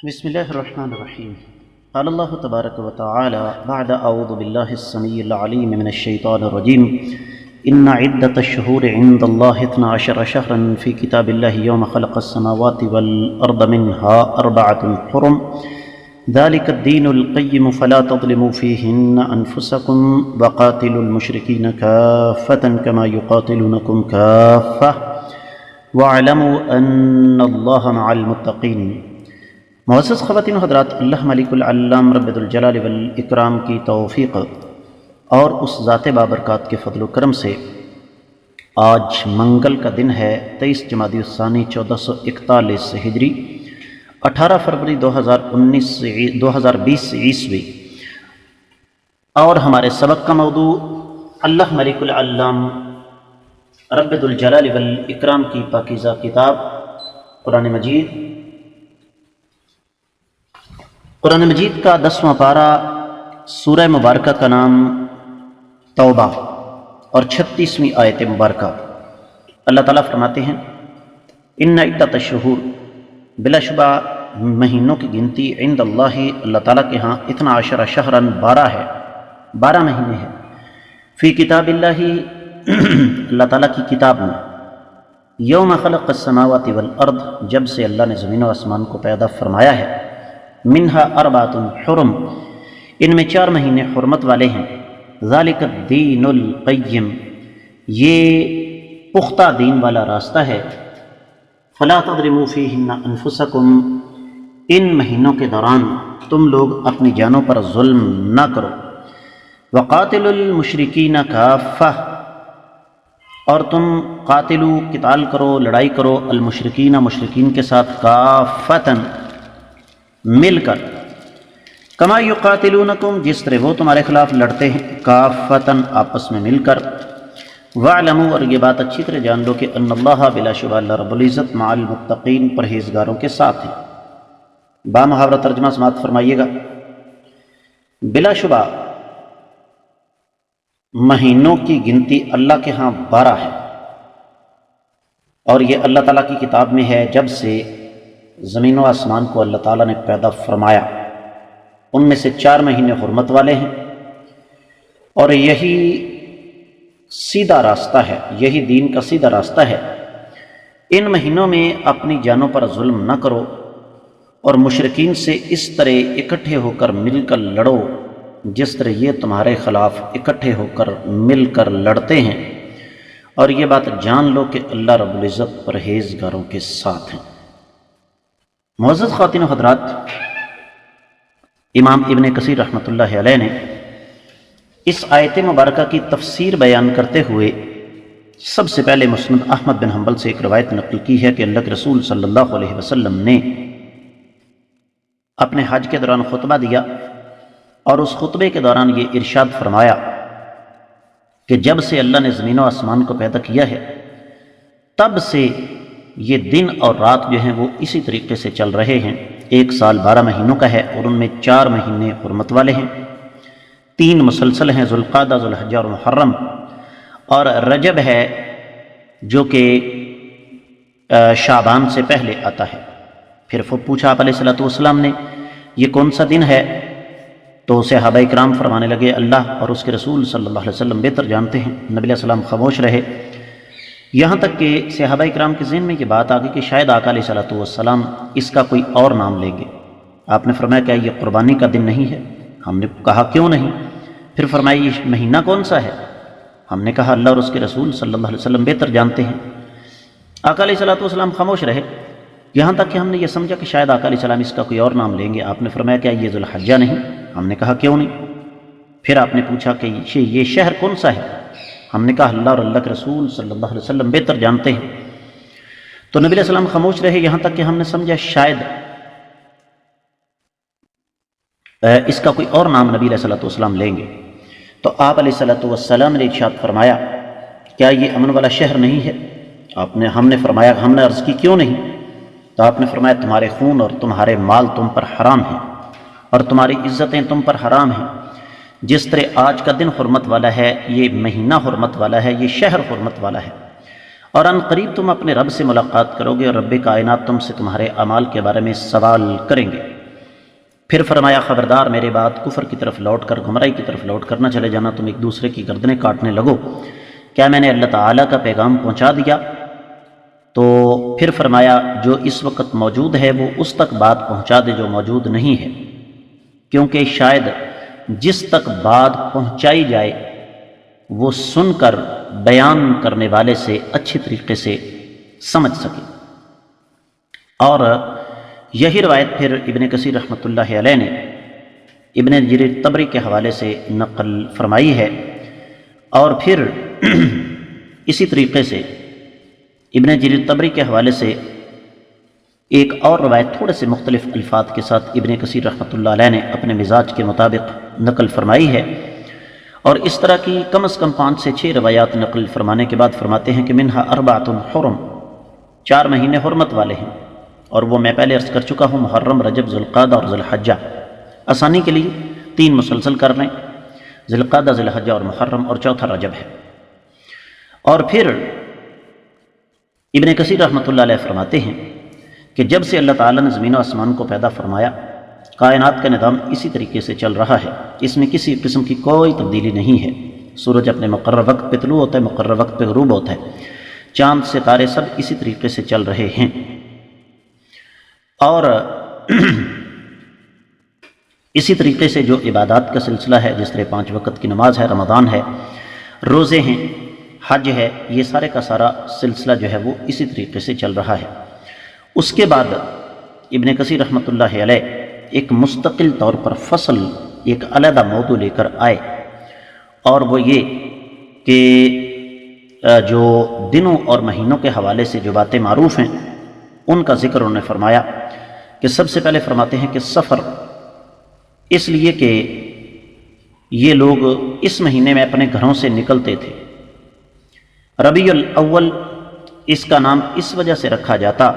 بسم الله الرحمن الرحيم. قال الله تبارك وتعالى بعد أعوذ بالله السميع العليم من الشيطان الرجيم إن عدة الشهور عند الله 12 شهرا في كتاب الله يوم خلق السماوات والأرض منها 4 حرم ذلك الدين القيم فلا تظلموا فيهن أنفسكم وقاتلوا المشركين كافة كما يقاتلونكم كافة واعلموا أن الله مع المتقين. معزز خواتین و حضرات، اللہ ملک العلام رب الجلال والاکرام کی توفیق اور اس ذات بابرکات کے فضل و کرم سے آج منگل کا دن ہے 23 جمادی الثانی 1441 ہجری 18 فروری 2020 عیسوی، اور ہمارے سبق کا موضوع اللہ ملک العلام رب الجلال والاکرام کی پاکیزہ کتاب قرآن مجید کا 10واں پارہ سورہ مبارکہ کا نام توبہ اور 36ویں آیت مبارکہ. اللہ تعالیٰ فرماتے ہیں ان عدت الشہور، بلا شبہ مہینوں کی گنتی عند اللہ، اللہ تعالیٰ کے ہاں 12 شہرن 12 ہے، 12 مہینے ہیں. فی کتاب اللہ، اللہ تعالیٰ کی کتاب میں. یوم خلق السماوات والارض، جب سے اللہ نے زمین و آسمان کو پیدا فرمایا ہے. منہا 4 حرم، ان میں 4 مہینے حرمت والے ہیں. ذالک الدین القیم، یہ پختہ دین والا راستہ ہے. فلا تظلموا فیہن انفسکم، ان مہینوں کے دوران تم لوگ اپنی جانوں پر ظلم نہ کرو. وقاتلوا المشرکین کافہ، اور تم قاتلو قتال کرو، لڑائی کرو، المشرکین مشرکین کے ساتھ، کافتن مل کر، کما یقاتلونکم جس طرح وہ تمہارے خلاف لڑتے ہیں، کافتن آپس میں مل کر. واعلموا، اور یہ بات اچھی طرح جان لو کہ ان اللہ بلا شبہ اللہ رب العزت مع المتقین پرہیزگاروں کے ساتھ ہے. بامحاورہ ترجمہ سماعت فرمائیے گا. بلا شبہ مہینوں کی گنتی اللہ کے ہاں 12 ہے، اور یہ اللہ تعالیٰ کی کتاب میں ہے جب سے زمین و آسمان کو اللہ تعالیٰ نے پیدا فرمایا. ان میں سے 4 مہینے حرمت والے ہیں، اور یہی سیدھا راستہ ہے، یہی دین کا سیدھا راستہ ہے. ان مہینوں میں اپنی جانوں پر ظلم نہ کرو، اور مشرکین سے اس طرح اکٹھے ہو کر مل کر لڑو جس طرح یہ تمہارے خلاف اکٹھے ہو کر مل کر لڑتے ہیں. اور یہ بات جان لو کہ اللہ رب العزت پرہیزگاروں کے ساتھ ہیں. معزز خواتین و حضرات، امام ابن کثیر رحمۃ اللہ علیہ نے اس آیت مبارکہ کی تفسیر بیان کرتے ہوئے سب سے پہلے مسند احمد بن حنبل سے ایک روایت نقل کی ہے کہ اللہ کے رسول صلی اللہ علیہ وسلم نے اپنے حج کے دوران خطبہ دیا، اور اس خطبے کے دوران یہ ارشاد فرمایا کہ جب سے اللہ نے زمین و آسمان کو پیدا کیا ہے تب سے یہ دن اور رات جو ہیں وہ اسی طریقے سے چل رہے ہیں. 1 سال 12 مہینوں کا ہے، اور ان میں 4 مہینے حرمت والے ہیں، 3 مسلسل ہیں، ذوالقعدہ، ذوالحجہ اور محرم، اور رجب ہے جو کہ شعبان سے پہلے آتا ہے. پھر پوچھا آپ علیہ الصلوۃ والسلام نے یہ کون سا دن ہے، تو صحابہ کرام فرمانے لگے اللہ اور اس کے رسول صلی اللہ علیہ وسلم بہتر جانتے ہیں. نبی علیہ السلام خاموش رہے، یہاں تک کہ صحابہ کرام کے ذہن میں یہ بات آ گئی کہ شاید آقا علیہ الصلوۃ والسلام اس کا کوئی اور نام لیں گے. آپ نے فرمایا کیا یہ قربانی کا دن نہیں ہے؟ ہم نے کہا کیوں نہیں؟ پھر فرمایا یہ مہینہ کون سا ہے؟ ہم نے کہا اللہ اور اس کے رسول صلی اللہ علیہ وسلم بہتر جانتے ہیں. آقا علیہ الصلوۃ والسلام خاموش رہے، یہاں تک کہ ہم نے یہ سمجھا کہ شاید آقا علیہ السلام اس کا کوئی اور نام لیں گے. آپ نے فرمایا کیا یہ ذوالحجہ نہیں؟ ہم نے کہا کیوں نہیں؟ پھر آپ نے پوچھا کہ یہ شہر کون سا ہے؟ ہم نے کہا اللہ اور اللہ کے رسول صلی اللہ علیہ وسلم بہتر جانتے ہیں. تو نبی علیہ السلام خاموش رہے، یہاں تک کہ ہم نے سمجھا شاید اس کا کوئی اور نام نبی علیہ الصلوۃ والسلام لیں گے. تو آپ علیہ الصلوۃ والسلام نے ارشاد فرمایا کیا یہ امن والا شہر نہیں ہے؟ ہم نے فرمایا، ہم نے عرض کی کیوں نہیں؟ تو آپ نے فرمایا تمہارے خون اور تمہارے مال تم پر حرام ہیں، اور تمہاری عزتیں تم پر حرام ہیں. جس طرح آج کا دن حرمت والا ہے، یہ مہینہ حرمت والا ہے، یہ شہر حرمت والا ہے، اور ان قریب تم اپنے رب سے ملاقات کرو گے، اور رب کائنات تم سے تمہارے اعمال کے بارے میں سوال کریں گے. پھر فرمایا خبردار میرے بعد کفر کی طرف لوٹ کر گمراہی کی طرف لوٹ کر نہ چلے جانا، تم ایک دوسرے کی گردنیں کاٹنے لگو، کیا میں نے اللہ تعالیٰ کا پیغام پہنچا دیا؟ تو پھر فرمایا جو اس وقت موجود ہے وہ اس تک بات پہنچا دے جو موجود نہیں ہے، کیونکہ شاید جس تک بات پہنچائی جائے وہ سن کر بیان کرنے والے سے اچھی طریقے سے سمجھ سکے۔ اور یہی روایت پھر ابن کثیر رحمۃ اللہ علیہ نے ابن جریر طبری کے حوالے سے نقل فرمائی ہے، اور پھر اسی طریقے سے ابن جریر طبری کے حوالے سے ایک اور روایت تھوڑے سے مختلف الفاظ کے ساتھ ابن کثیر رحمۃ اللہ علیہ نے اپنے مزاج کے مطابق نقل فرمائی ہے، اور اس طرح کی کم از کم 5 سے 6 روایات نقل فرمانے کے بعد فرماتے ہیں کہ منہا اربعۃ حرم، 4 مہینے حرمت والے ہیں، اور وہ میں پہلے عرض کر چکا ہوں، محرم، رجب، ذوالقعدہ اور ذوالحجہ۔ آسانی کے لیے 3 مسلسل کر لیں، ذوالقعدہ، ذوالحجہ اور محرم، اور چوتھا رجب ہے۔ اور پھر ابن کثیر رحمۃ اللہ علیہ فرماتے ہیں کہ جب سے اللہ تعالیٰ نے زمین و آسمان کو پیدا فرمایا، کائنات کا نظام اسی طریقے سے چل رہا ہے، اس میں کسی قسم کی کوئی تبدیلی نہیں ہے۔ سورج اپنے مقرر وقت پہ طلوع ہوتا ہے، مقرر وقت پہ غروب ہوتا ہے، چاند ستارے سب اسی طریقے سے چل رہے ہیں، اور اسی طریقے سے جو عبادات کا سلسلہ ہے، جس طرح 5 وقت کی نماز ہے، رمضان ہے، روزے ہیں، حج ہے، یہ سارے کا سارا سلسلہ جو ہے وہ اسی طریقے سے چل رہا ہے۔ اس کے بعد ابن کثیر رحمۃ اللہ علیہ ایک مستقل طور پر فصل، ایک علیحدہ موضوع لے کر آئے، اور وہ یہ کہ جو دنوں اور مہینوں کے حوالے سے جو باتیں معروف ہیں ان کا ذکر انہوں نے فرمایا کہ سب سے پہلے فرماتے ہیں کہ سفر، اس لیے کہ یہ لوگ اس مہینے میں اپنے گھروں سے نکلتے تھے۔ ربیع الاول اس کا نام اس وجہ سے رکھا جاتا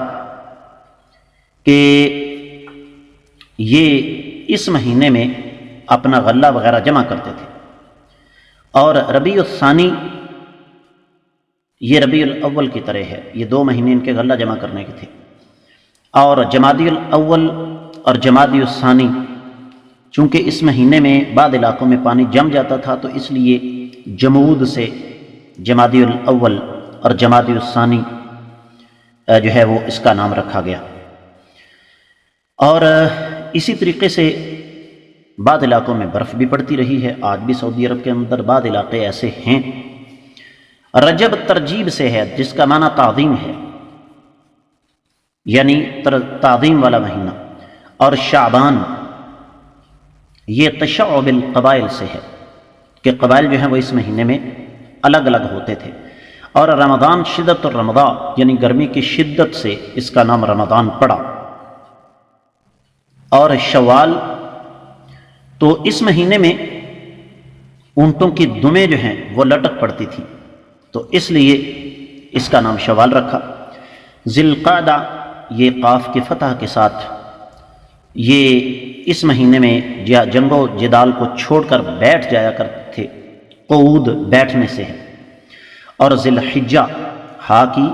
کہ یہ اس مہینے میں اپنا غلہ وغیرہ جمع کرتے تھے، اور ربیع الثانی یہ ربیع الاول کی طرح ہے، یہ 2 مہینے ان کے غلہ جمع کرنے کے تھے، اور جمادی الاول اور جمادی الثانی چونکہ اس مہینے میں بعض علاقوں میں پانی جم جاتا تھا تو اس لیے جمود سے جمادی الاول اور جمادی الثانی جو ہے وہ اس کا نام رکھا گیا۔ اور اسی طریقے سے بعض علاقوں میں برف بھی پڑتی رہی ہے، آج بھی سعودی عرب کے اندر بعض علاقے ایسے ہیں۔ رجب ترجیب سے ہے، جس کا معنی تعظیم ہے، یعنی تعظیم والا مہینہ، اور شعبان یہ تشعب القبائل سے ہے کہ قبائل جو ہیں وہ اس مہینے میں الگ الگ ہوتے تھے، اور رمضان شدت الرمضان یعنی گرمی کی شدت سے اس کا نام رمضان پڑا، اور شوال تو اس مہینے میں اونٹوں کی دمیں جو ہیں وہ لٹک پڑتی تھیں تو اس لیے اس کا نام شوال رکھا۔ ذی القعدہ یہ قاف کی فتح کے ساتھ یہ اس مہینے میں جنگ و جدال کو چھوڑ کر بیٹھ جایا کرتے تھے، قعود بیٹھنے سے ہے، اور ذی الحجہ ہا کی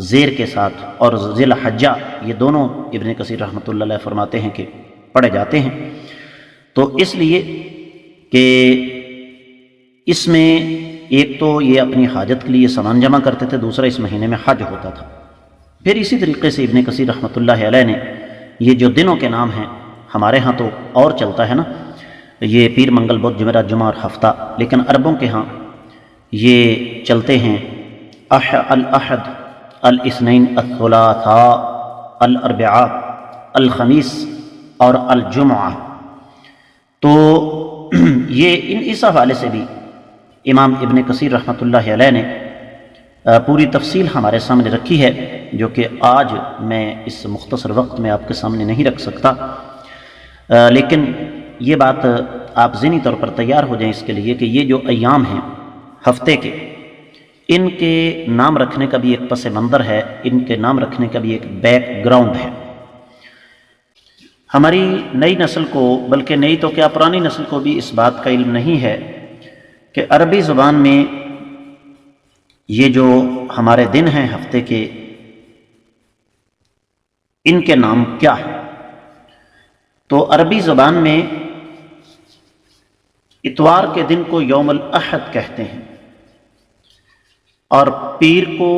زیر کے ساتھ اور ذی الحجہ یہ دونوں ابن کثیر رحمۃ اللہ علیہ فرماتے ہیں کہ پڑھے جاتے ہیں، تو اس لیے کہ اس میں ایک تو یہ اپنی حاجت کے لیے سامان جمع کرتے تھے، دوسرا اس مہینے میں حج ہوتا تھا۔ پھر اسی طریقے سے ابن کثیر رحمۃ اللہ علیہ نے یہ جو دنوں کے نام ہیں، ہمارے ہاں تو اور چلتا ہے نا، یہ پیر، منگل، بدھ، جمعرات، جمعہ اور ہفتہ، لیکن عربوں کے ہاں یہ چلتے ہیں الاحد، الاثنین، الثلاثاء، الاربعاء، الخمیس اور الجمعہ۔ تو یہ اس حوالے سے بھی امام ابن کثیر رحمۃ اللہ علیہ نے پوری تفصیل ہمارے سامنے رکھی ہے، جو کہ آج میں اس مختصر وقت میں آپ کے سامنے نہیں رکھ سکتا، لیکن یہ بات آپ ذہنی طور پر تیار ہو جائیں اس کے لیے کہ یہ جو ایام ہیں ہفتے کے، ان کے نام رکھنے کا بھی ایک پس منظر ہے، ان کے نام رکھنے کا بھی ایک بیک گراؤنڈ ہے۔ ہماری نئی نسل کو، بلکہ نئی تو کیا پرانی نسل کو بھی اس بات کا علم نہیں ہے کہ عربی زبان میں یہ جو ہمارے دن ہیں ہفتے کے، ان کے نام کیا ہیں۔ تو عربی زبان میں اتوار کے دن کو یوم الاحد کہتے ہیں اور پیر کو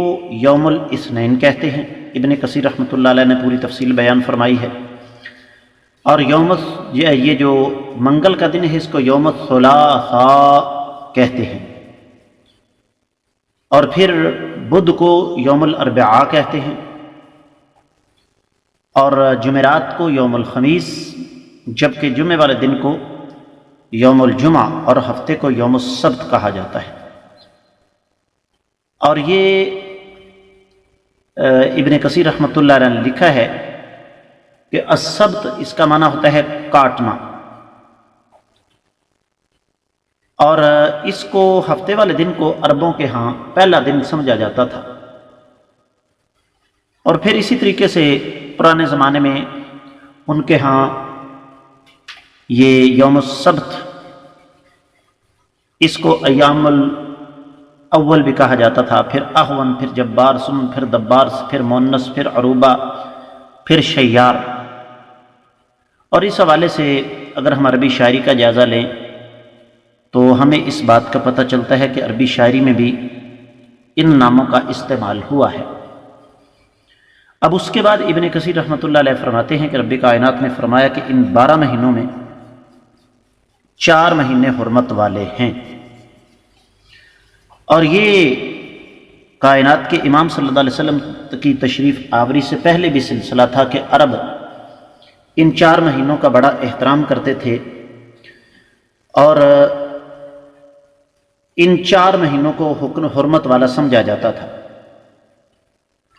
یوم الاثنین کہتے ہیں۔ ابن کثیر رحمۃ اللہ علیہ نے پوری تفصیل بیان فرمائی ہے۔ اور یہ جو منگل کا دن ہے اس کو یوم الثلاثاء کہتے ہیں، اور پھر بدھ کو یوم الاربعاء کہتے ہیں، اور جمعرات کو یوم الخمیس، جبکہ جمعے والے دن کو یوم الجمعہ اور ہفتے کو یوم السبت کہا جاتا ہے۔ اور یہ ابن کثیر رحمۃ اللہ علیہ نے لکھا ہے کہ السبت اس کا معنی ہوتا ہے کاٹنا، اور اس کو ہفتے والے دن کو عربوں کے ہاں پہلا دن سمجھا جاتا تھا، اور پھر اسی طریقے سے پرانے زمانے میں ان کے ہاں یہ یوم السبت اس کو ایام الاول بھی کہا جاتا تھا، پھر احون، پھر جبار، سمن، پھر دبار، پھر مونس، پھر عروبہ، پھر شیار۔ اور اس حوالے سے اگر ہم عربی شاعری کا جائزہ لیں تو ہمیں اس بات کا پتہ چلتا ہے کہ عربی شاعری میں بھی ان ناموں کا استعمال ہوا ہے۔ اب اس کے بعد ابن کثیر رحمۃ اللہ علیہ فرماتے ہیں کہ رب کائنات نے فرمایا کہ ان 12 مہینوں میں 4 مہینے حرمت والے ہیں، اور یہ کائنات کے امام صلی اللہ علیہ وسلم کی تشریف آوری سے پہلے بھی سلسلہ تھا کہ عرب ان 4 مہینوں کا بڑا احترام کرتے تھے، اور ان 4 مہینوں کو حرمت والا سمجھا جاتا تھا۔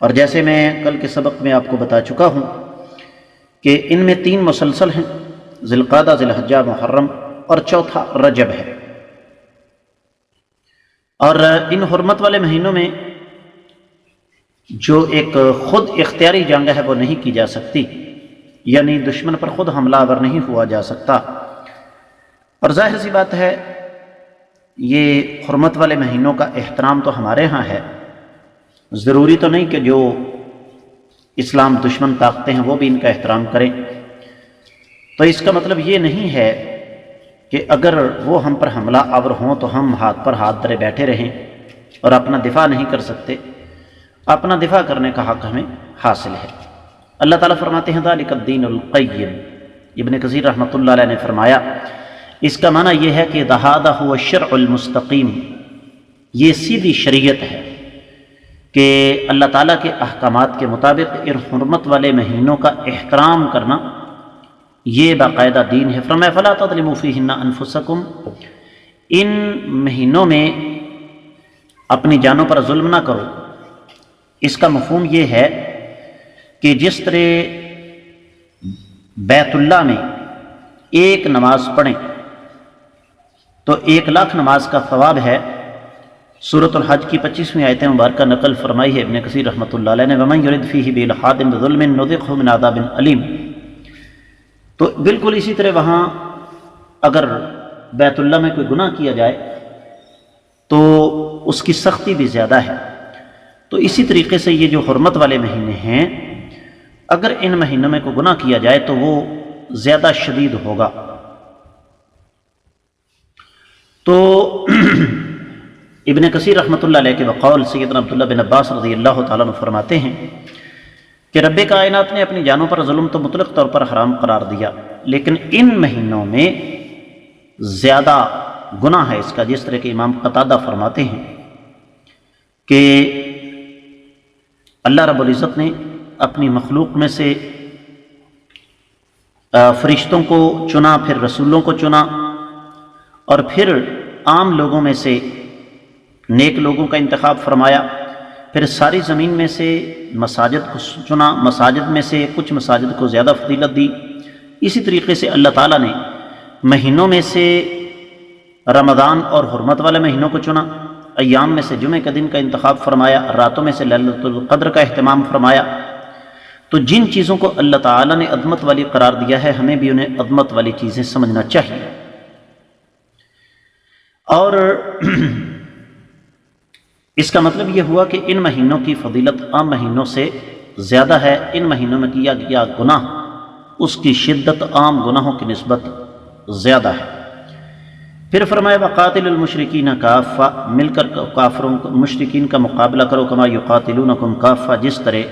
اور جیسے میں کل کے سبق میں آپ کو بتا چکا ہوں کہ ان میں 3 مسلسل ہیں، ذی القعدہ، ذی الحجہ، محرم، اور چوتھا رجب ہے۔ اور ان حرمت والے مہینوں میں جو ایک خود اختیاری جنگ ہے وہ نہیں کی جا سکتی، یعنی دشمن پر خود حملہ آور نہیں ہوا جا سکتا۔ اور ظاہر سی بات ہے یہ حرمت والے مہینوں کا احترام تو ہمارے ہاں ہے، ضروری تو نہیں کہ جو اسلام دشمن طاقتیں ہیں وہ بھی ان کا احترام کریں۔ تو اس کا مطلب یہ نہیں ہے کہ اگر وہ ہم پر حملہ آور ہوں تو ہم ہاتھ پر ہاتھ دھرے بیٹھے رہیں اور اپنا دفاع نہیں کر سکتے۔ اپنا دفاع کرنے کا حق ہمیں حاصل ہے۔ اللہ تعالیٰ فرماتے ہیں ذالک الدین القیم۔ ابن کثیر رحمۃ اللہ علیہ نے فرمایا اس کا معنی یہ ہے کہ ذھذا هو الشرع المستقیم، یہ سیدھی شریعت ہے کہ اللہ تعالیٰ کے احکامات کے مطابق ان حرمت والے مہینوں کا احترام کرنا یہ باقاعدہ دین ہے۔ فرمایا فلا تظلموا فیہن انفسکم، ان مہینوں میں اپنی جانوں پر ظلم نہ کرو۔ اس کا مفہوم یہ ہے کہ جس طرح بیت اللہ میں ایک نماز پڑھیں تو 1,00,000 نماز کا ثواب ہے۔ سورۃ الحج کی 25ویں آیت مبارکہ نقل فرمائی ہے ابن کثیر رحمۃ اللہ علیہ نے وَمَن يُرِدْ فِيهِ بِإِلْحَادٍ بِظُلْمٍ نُذِقْهُ مِنْ عَذَابٍ أَلِيمٍ۔ تو بالکل اسی طرح وہاں اگر بیت اللہ میں کوئی گناہ کیا جائے تو اس کی سختی بھی زیادہ ہے۔ تو اسی طریقے سے یہ جو حرمت والے مہینے ہیں اگر ان مہینوں میں کوئی گناہ کیا جائے تو وہ زیادہ شدید ہوگا۔ تو ابن کثیر رحمۃ اللہ علیہ کے بقول سیدنا عبداللہ بن عباس رضی اللہ تعالیٰ عنہ فرماتے ہیں کہ رب کائنات نے اپنی جانوں پر ظلم تو مطلق طور پر حرام قرار دیا، لیکن ان مہینوں میں زیادہ گناہ ہے اس کا، جس طرح کہ امام قتادہ فرماتے ہیں کہ اللہ رب العزت نے اپنی مخلوق میں سے فرشتوں کو چنا، پھر رسولوں کو چنا، اور پھر عام لوگوں میں سے نیک لوگوں کا انتخاب فرمایا، پھر ساری زمین میں سے مساجد کو چنا، مساجد میں سے کچھ مساجد کو زیادہ فضیلت دی۔ اسی طریقے سے اللہ تعالیٰ نے مہینوں میں سے رمضان اور حرمت والے مہینوں کو چنا، ایام میں سے جمعہ کے دن کا انتخاب فرمایا، راتوں میں سے لیلۃ القدر کا اہتمام فرمایا۔ تو جن چیزوں کو اللہ تعالیٰ نے عظمت والی قرار دیا ہے ہمیں بھی انہیں عظمت والی چیزیں سمجھنا چاہیے۔ اور اس کا مطلب یہ ہوا کہ ان مہینوں کی فضیلت عام مہینوں سے زیادہ ہے، ان مہینوں میں کیا گیا گناہ اس کی شدت عام گناہوں کی نسبت زیادہ ہے۔ پھر فرمایا وقاتل المشرکین کافہ، مل کر کافروں مشرکین کا مقابلہ کرو، کما یقاتلونکم کافہ، جس طرح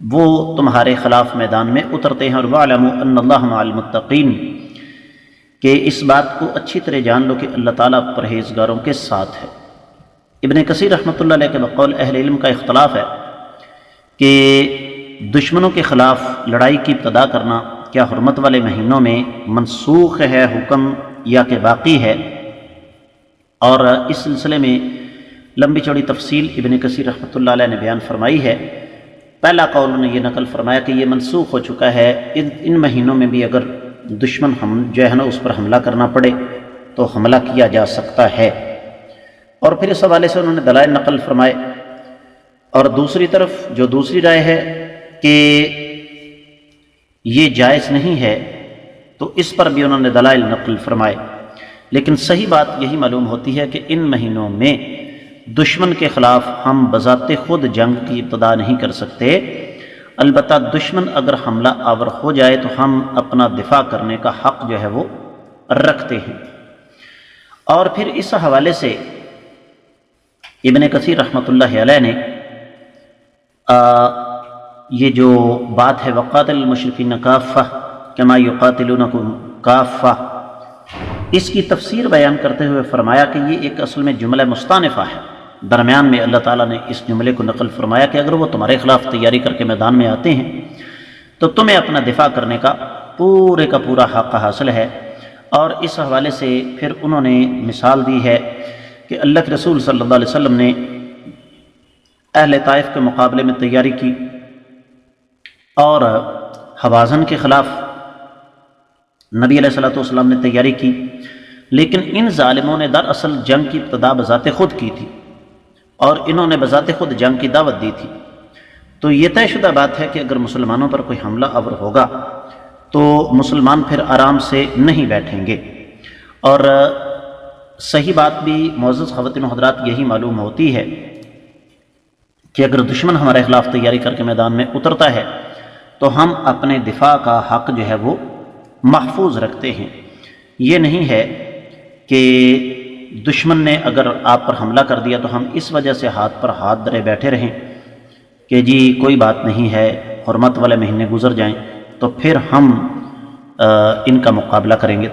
وہ تمہارے خلاف میدان میں اترتے ہیں، اور وَاعْلَمُوا أَنَّ اللَّهَ مَعَ الْمُتَّقِينَ، کہ اس بات کو اچھی طرح جان لو کہ اللہ تعالیٰ پرہیزگاروں کے ساتھ ہے۔ ابن کثیر رحمۃ اللہ علیہ کے بقول اہل علم کا اختلاف ہے کہ دشمنوں کے خلاف لڑائی کی ابتدا کرنا کیا حرمت والے مہینوں میں منسوخ ہے حکم یا کہ باقی ہے، اور اس سلسلے میں لمبی چوڑی تفصیل ابن کثیر رحمۃ اللہ علیہ نے بیان فرمائی ہے۔ پہلا قول نے یہ نقل فرمایا کہ یہ منسوخ ہو چکا ہے، ان مہینوں میں بھی اگر دشمن جو ہے نا اس پر حملہ کرنا پڑے تو حملہ کیا جا سکتا ہے، اور پھر اس حوالے سے انہوں نے دلائل نقل فرمائے۔ اور دوسری طرف جو دوسری رائے ہے کہ یہ جائز نہیں ہے، تو اس پر بھی انہوں نے دلائل نقل فرمائے، لیکن صحیح بات یہی معلوم ہوتی ہے کہ ان مہینوں میں دشمن کے خلاف ہم بذات خود جنگ کی ابتدا نہیں کر سکتے، البتہ دشمن اگر حملہ آور ہو جائے تو ہم اپنا دفاع کرنے کا حق جو ہے وہ رکھتے ہیں۔ اور پھر اس حوالے سے ابن کثیر رحمۃ اللہ علیہ نے یہ جو بات ہے وقاتل المشرکین کافہ کما یقاتلونکم کافہ، اس کی تفسیر بیان کرتے ہوئے فرمایا کہ یہ ایک اصل میں جملہ مستانفہ ہے، درمیان میں اللہ تعالیٰ نے اس جملے کو نقل فرمایا کہ اگر وہ تمہارے خلاف تیاری کر کے میدان میں آتے ہیں تو تمہیں اپنا دفاع کرنے کا پورا حق حاصل ہے۔ اور اس حوالے سے پھر انہوں نے مثال دی ہے کہ اللہ کے رسول صلی اللہ علیہ وسلم نے اہل طائف کے مقابلے میں تیاری کی اور حوازن کے خلاف نبی علیہ الصلوۃ والسلام نے تیاری کی، لیکن ان ظالموں نے دراصل جنگ کی ابتدا بذات خود کی تھی اور انہوں نے بذات خود جنگ کی دعوت دی تھی۔ تو یہ طے شدہ بات ہے کہ اگر مسلمانوں پر کوئی حملہ آور ہوگا تو مسلمان پھر آرام سے نہیں بیٹھیں گے، اور صحیح بات بھی معزز خواتین و حضرات یہی معلوم ہوتی ہے کہ اگر دشمن ہمارے خلاف تیاری کر کے میدان میں اترتا ہے تو ہم اپنے دفاع کا حق جو ہے وہ محفوظ رکھتے ہیں۔ یہ نہیں ہے کہ دشمن نے اگر آپ پر حملہ کر دیا تو ہم اس وجہ سے ہاتھ پر ہاتھ دھرے بیٹھے رہیں کہ جی کوئی بات نہیں ہے، حرمت والے مہینے گزر جائیں تو پھر ہم ان کا مقابلہ کریں گے۔